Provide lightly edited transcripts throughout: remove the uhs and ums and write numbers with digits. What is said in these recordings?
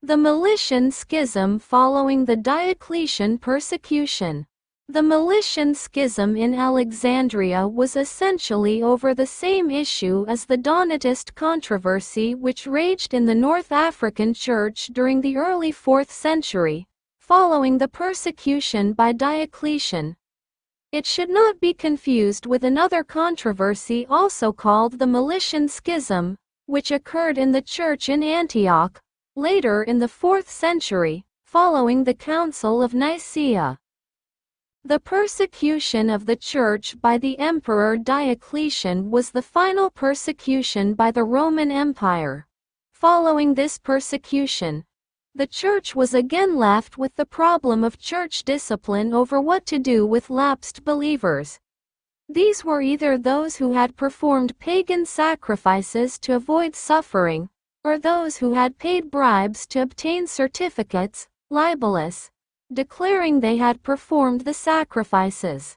The Melitian Schism following the Diocletian persecution. The Melitian Schism in Alexandria was essentially over the same issue as the Donatist controversy which raged in the North African Church during the early 4th century, following the persecution by Diocletian. It should not be confused with another controversy also called the Melitian Schism, which occurred in the church in Antioch, later in the 4th century, following the Council of Nicaea. The persecution of the Church by the Emperor Diocletian was the final persecution by the Roman Empire. Following this persecution, the Church was again left with the problem of church discipline over what to do with lapsed believers. These were either those who had performed pagan sacrifices to avoid suffering, or those who had paid bribes to obtain certificates, libellus, declaring they had performed the sacrifices.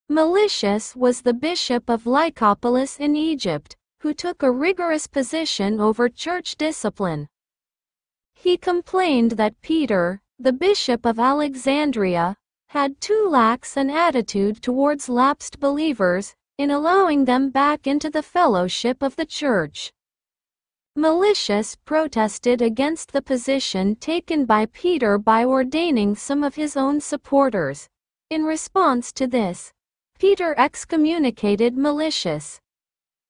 Melitius was the bishop of Lycopolis in Egypt, who took a rigorous position over church discipline. He complained that Peter, the bishop of Alexandria, had too lax an attitude towards lapsed believers, in allowing them back into the fellowship of the church. Melitius protested against the position taken by Peter by ordaining some of his own supporters. In response to this, Peter excommunicated Melitius.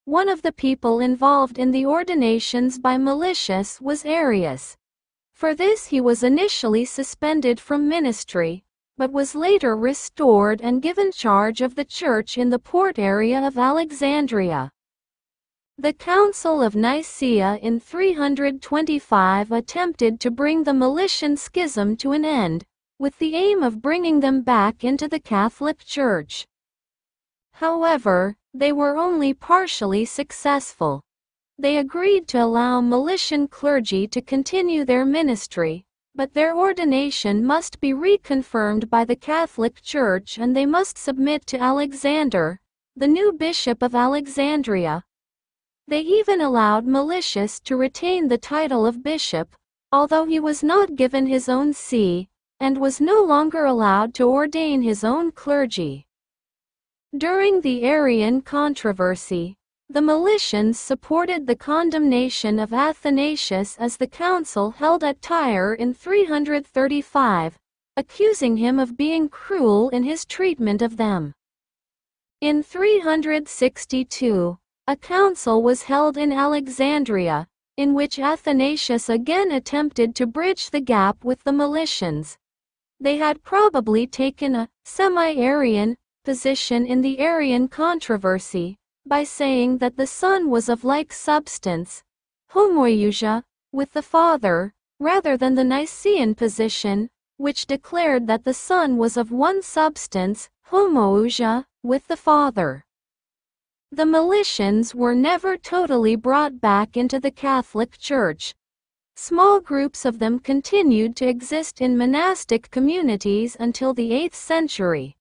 One of the people involved in the ordinations by Melitius was Arius. For this he was initially suspended from ministry, but was later restored and given charge of the church in the port area of Alexandria. The Council of Nicaea in 325 attempted to bring the Melitian Schism to an end, with the aim of bringing them back into the Catholic Church. However, they were only partially successful. They agreed to allow Melitian clergy to continue their ministry, but their ordination must be reconfirmed by the Catholic Church and they must submit to Alexander, the new bishop of Alexandria. They even allowed Melitius to retain the title of bishop, although he was not given his own see, and was no longer allowed to ordain his own clergy. During the Arian controversy, the Melitians supported the condemnation of Athanasius as the council held at Tyre in 335, accusing him of being cruel in his treatment of them. In 362, a council was held in Alexandria, in which Athanasius again attempted to bridge the gap with the Melitians. They had probably taken a semi-Arian position in the Arian controversy, by saying that the Son was of like substance, homoousia, with the Father, rather than the Nicene position, which declared that the Son was of one substance, homoousia, with the Father. The Melitians were never totally brought back into the Catholic Church. Small groups of them continued to exist in monastic communities until the 8th century.